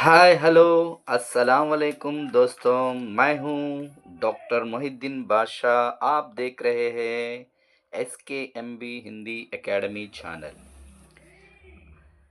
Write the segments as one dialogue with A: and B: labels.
A: Hi hello अस्सलाम वालेकुम दोस्तों। मैं हूँ डॉक्टर मोहिद्दीन बादशाह। आप देख रहे हैं SKMB हिंदी एकेडमी चैनल।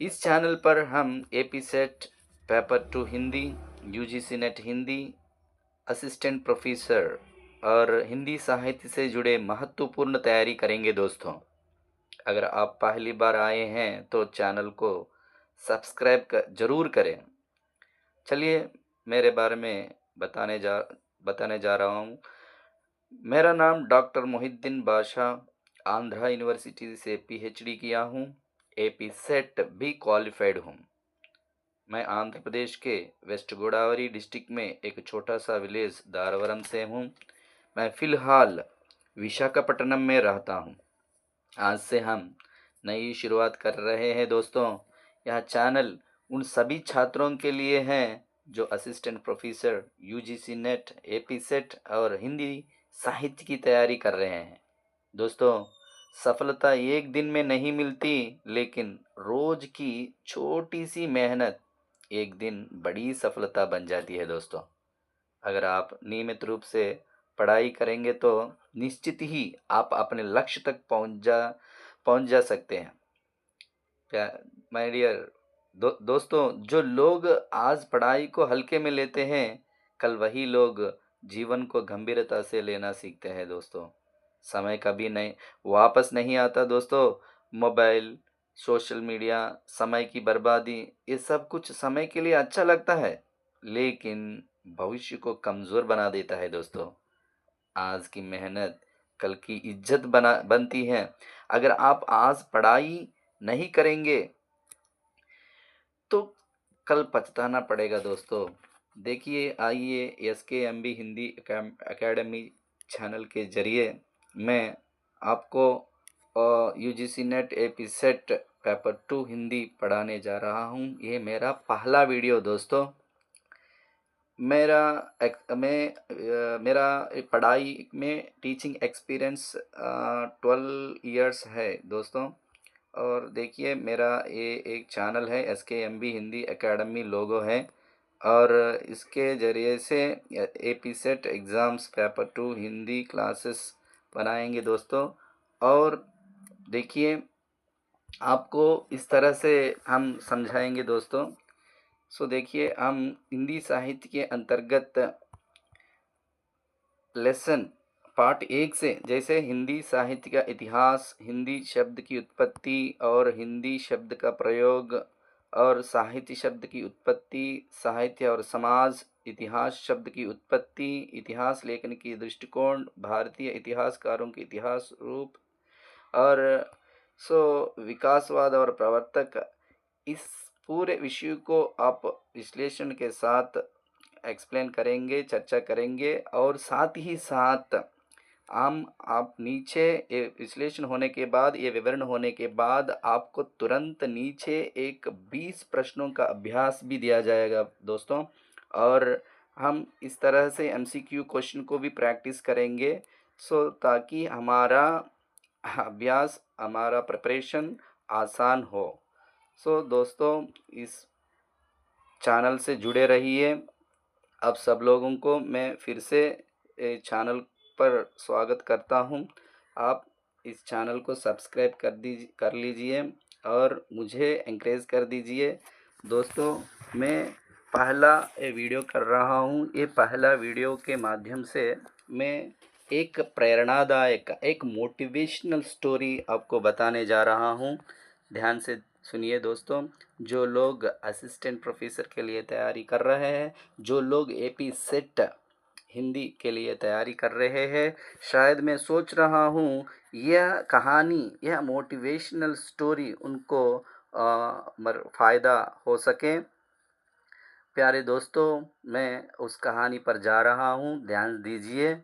A: इस चैनल पर हम AP set, paper 2 Hindi, UGC net Hindi, assistant professor और हिंदी साहित्य से जुड़े महत्वपूर्ण तैयारी करेंगे दोस्तों। अगर आप पहली बार आए हैं तो चैनल को सब्सक्राइब ज़रूर करें। चलिए मेरे बारे में बताने जा रहा हूँ। मेरा नाम डॉक्टर मोहिद्दीन बादशाह। आंध्रा यूनिवर्सिटी से PhD किया हूँ। AP सेट भी क्वालिफाइड हूँ। मैं आंध्र प्रदेश के वेस्ट गोदावरी डिस्ट्रिक्ट में एक छोटा सा विलेज दारवरम से हूँ। मैं फ़िलहाल विशाखापट्टनम में रहता हूँ। आज से हम नई शुरुआत कर रहे हैं दोस्तों। यह चैनल उन सभी छात्रों के लिए है जो assistant professor, UGC net, AP set और हिंदी साहित्य की तैयारी कर रहे हैं। दोस्तों, सफलता एक दिन में नहीं मिलती, लेकिन रोज की छोटी सी मेहनत एक दिन बड़ी सफलता बन जाती है दोस्तों। अगर आप नियमित रूप से पढ़ाई करेंगे तो निश्चित ही आप अपने लक्ष्य तक पहुंच जा सकते हैं। क्या माय डियर दोस्तों, जो लोग आज पढ़ाई को हल्के में लेते हैं, कल वही लोग जीवन को गंभीरता से लेना सीखते हैं दोस्तों। समय कभी नहीं वापस नहीं आता दोस्तों। मोबाइल, सोशल मीडिया, समय की बर्बादी, ये सब कुछ समय के लिए अच्छा लगता है, लेकिन भविष्य को कमज़ोर बना देता है दोस्तों। आज की मेहनत कल की इज्जत बनती है। अगर आप आज पढ़ाई नहीं करेंगे तो कल पछताना पड़ेगा दोस्तों। देखिए, आइए SKMB हिंदी एकेडमी चैनल के जरिए मैं आपको UGC net, AP set, paper 2 Hindi पढ़ाने जा रहा हूँ। ये मेरा पहला वीडियो दोस्तों। मेरा मेरा पढ़ाई में टीचिंग एक्सपीरियंस 12 इयर्स है दोस्तों। और देखिए, मेरा ये एक चैनल है SKMB हिंदी एकेडमी लोगो है, और इसके ज़रिए से AP set exams, paper 2 Hindi classes बनाएंगे दोस्तों। और देखिए, आपको इस तरह से हम समझाएंगे दोस्तों। सो देखिए, हम हिंदी साहित्य के अंतर्गत लेसन पार्ट 1 से, जैसे हिंदी साहित्य का इतिहास, हिंदी शब्द की उत्पत्ति और हिंदी शब्द का प्रयोग, और साहित्य शब्द की उत्पत्ति, साहित्य और समाज, इतिहास शब्द की उत्पत्ति, इतिहास लेखन की दृष्टिकोण, भारतीय इतिहासकारों के इतिहास रूप, और विकासवाद और प्रवर्तक, इस पूरे विषय को आप विश्लेषण के साथ एक्सप्लेन करेंगे, चर्चा करेंगे। और साथ ही साथ हम आप नीचे ये विश्लेषण होने के बाद, ये विवरण होने के बाद, आपको तुरंत नीचे एक 20 प्रश्नों का अभ्यास भी दिया जाएगा दोस्तों। और हम इस तरह से MCQ क्वेश्चन को भी प्रैक्टिस करेंगे, ताकि हमारा अभ्यास, हमारा प्रिपरेशन आसान हो। दोस्तों, इस चैनल से जुड़े रहिए। अब सब लोगों को मैं फिर से चैनल पर स्वागत करता हूं। आप इस चैनल को सब्सक्राइब कर लीजिए और मुझे एंकरेज कर दीजिए दोस्तों। मैं पहला वीडियो कर रहा हूं। ये पहला वीडियो के माध्यम से मैं एक प्रेरणादायक, एक मोटिवेशनल स्टोरी आपको बताने जा रहा हूं। ध्यान से सुनिए दोस्तों। जो लोग असिस्टेंट प्रोफेसर के लिए तैयारी कर रहे हैं, जो लोग AP सेट हिंदी के लिए तैयारी कर रहे हैं, शायद मैं सोच रहा हूँ यह कहानी, यह मोटिवेशनल स्टोरी उनको फ़ायदा हो सके। प्यारे दोस्तों, मैं उस कहानी पर जा रहा हूँ, ध्यान दीजिए।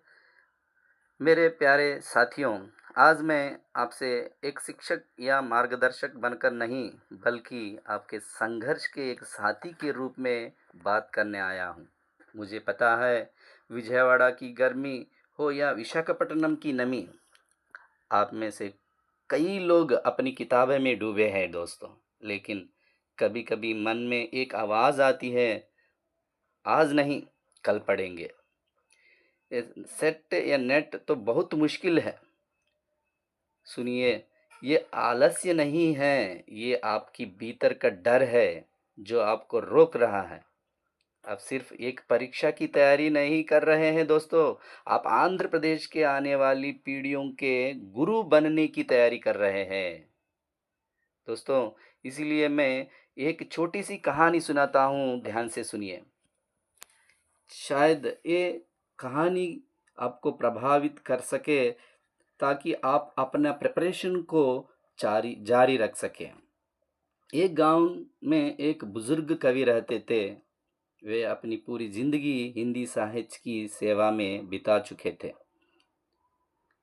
A: मेरे प्यारे साथियों, आज मैं आपसे एक शिक्षक या मार्गदर्शक बनकर नहीं, बल्कि आपके संघर्ष के एक साथी के रूप में बात करने आया हूँ। मुझे पता है, विजयवाड़ा की गर्मी हो या विशाखापट्टनम की नमी, आप में से कई लोग अपनी किताबें में डूबे हैं दोस्तों। लेकिन कभी-कभी मन में एक आवाज़ आती है, आज नहीं, कल पढ़ेंगे। सेट या नेट तो बहुत मुश्किल है। सुनिए, ये आलस्य नहीं है, ये आपकी भीतर का डर है, जो आपको रोक रहा है। आप सिर्फ एक परीक्षा की तैयारी नहीं कर रहे हैं दोस्तों, आप आंध्र प्रदेश के आने वाली पीढ़ियों के गुरु बनने की तैयारी कर रहे हैं। दोस्तों, इसीलिए मैं एक छोटी-सी कहानी सुनाता हूँ, ध्यान से सुनिए। शायद ये कहानी आपको प्रभावित कर सके, ताकि आप अपना प्रिपरेशन को जारी जारी रख सकें। एक गाँव में एक बुजुर्ग कवि रहते थे। वे अपनी पूरी जिंदगी हिंदी साहित्य की सेवा में बिता चुके थे।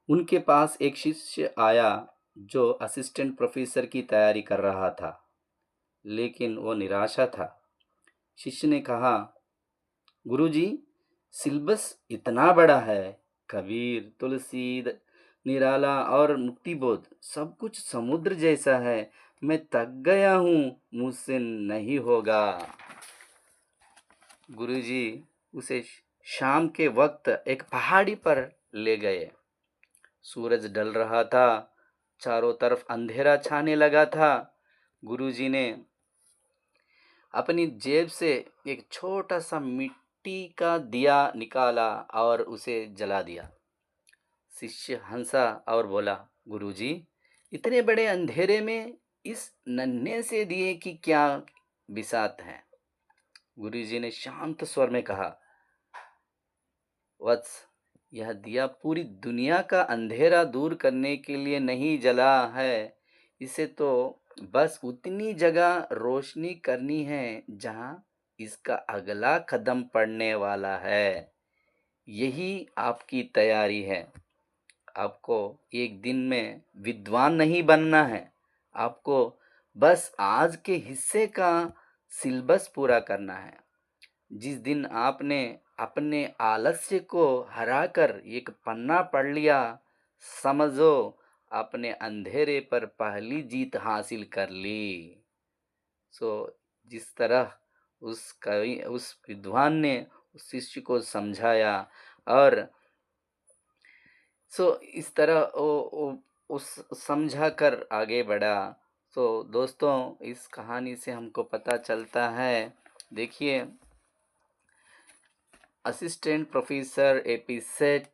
A: उनके पास एक शिष्य आया जो असिस्टेंट प्रोफेसर की तैयारी कर रहा था, लेकिन वो निराशा था। शिष्य ने कहा, गुरुजी, सिलेबस इतना बड़ा है, कबीर, तुलसी, निराला और मुक्तिबोध सब कुछ समुद्र जैसा है। मैं थक गया हूँ, मुझसे नहीं होगा। गुरुजी उसे शाम के वक्त एक पहाड़ी पर ले गए। सूरज ढल रहा था, चारों तरफ अंधेरा छाने लगा था। गुरुजी ने अपनी जेब से एक छोटा सा मिट्टी का दिया निकाला और उसे जला दिया। शिष्य हंसा और बोला, गुरुजी, इतने बड़े अंधेरे में इस नन्हे से दिए की क्या बिसात है? गुरुजी ने शांत स्वर में कहा, वत्स, यह दिया पूरी दुनिया का अंधेरा दूर करने के लिए नहीं जला है। इसे तो बस उतनी जगह रोशनी करनी है जहां इसका अगला कदम पड़ने वाला है। यही आपकी तैयारी है। आपको एक दिन में विद्वान नहीं बनना है। आपको बस आज के हिस्से का सिलेबस पूरा करना है। जिस दिन आपने अपने आलस्य को हराकर एक पन्ना पढ़ लिया, समझो आपने अंधेरे पर पहली जीत हासिल कर ली। सो जिस तरह उस विद्वान ने उस शिष्य को समझाया, और इस तरह वो उस समझा कर आगे बढ़ा। दोस्तों, इस कहानी से हमको पता चलता है, देखिए, assistant professor AP set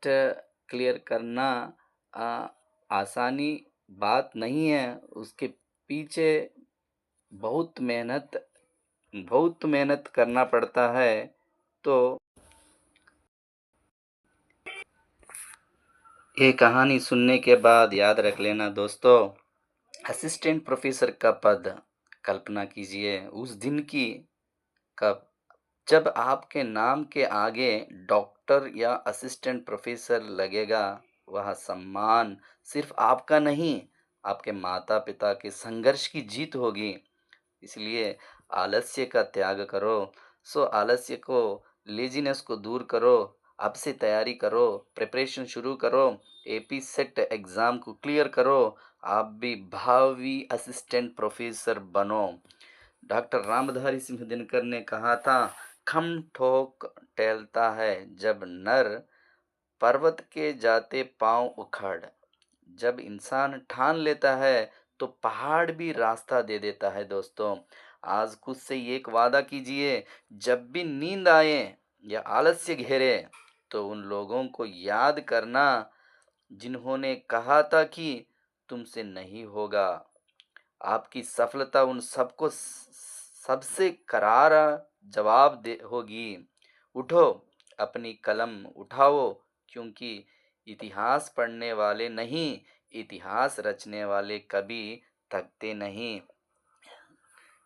A: clear करना आ, आसानी बात नहीं है। उसके पीछे बहुत मेहनत करना पड़ता है। तो ये कहानी सुनने के बाद याद रख लेना दोस्तों, असिस्टेंट प्रोफेसर का पद, कल्पना कीजिए उस दिन की, कब जब आपके नाम के आगे डॉक्टर या असिस्टेंट प्रोफेसर लगेगा। वह सम्मान सिर्फ आपका नहीं, आपके माता पिता के संघर्ष की जीत होगी। इसलिए आलस्य का त्याग करो। आलस्य को, लेजीनेस को दूर करो। अब से तैयारी करो, प्रिपरेशन शुरू करो, एपी सेट एग्ज़ाम को क्लियर करो। आप भी भावी असिस्टेंट प्रोफेसर बनो। डॉक्टर रामधारी सिंह दिनकर ने कहा था, खम ठोक टहलता है जब नर, पर्वत के जाते पांव उखड़। जब इंसान ठान लेता है तो पहाड़ भी रास्ता दे देता है। दोस्तों, आज खुद से एक वादा कीजिए, जब भी नींद आए या आलस्य घेरे, तो उन लोगों को याद करना जिन्होंने कहा था कि तुमसे नहीं होगा। आपकी सफलता उन सबको सबसे करारा जवाब दे होगी। उठो, अपनी कलम उठाओ, क्योंकि इतिहास पढ़ने वाले नहीं, इतिहास रचने वाले कभी थकते नहीं।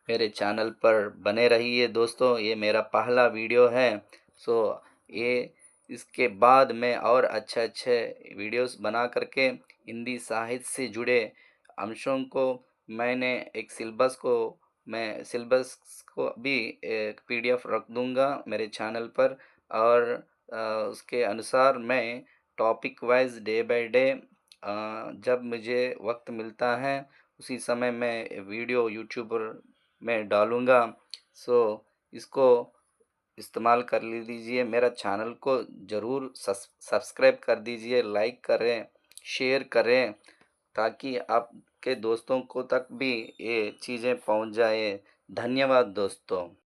A: मेरे चैनल पर बने रहिए दोस्तों, ये मेरा पहला वीडियो है। सो ये इसके बाद मैं और अच्छे वीडियोस बना करके हिंदी साहित्य से जुड़े अंशों को, मैंने एक सिलेबस को भी एक पीडीएफ रख दूंगा मेरे चैनल पर। और उसके अनुसार मैं topic wise day by day, जब मुझे वक्त मिलता है उसी समय मैं वीडियो यूट्यूब पर मैं डालूँगा। सो इसको इस्तेमाल कर लीजिए। मेरा चैनल को ज़रूर सब्सक्राइब कर दीजिए, लाइक करें, शेयर करें ताकि आपके दोस्तों को तक भी ये चीज़ें पहुँच जाए। धन्यवाद दोस्तों।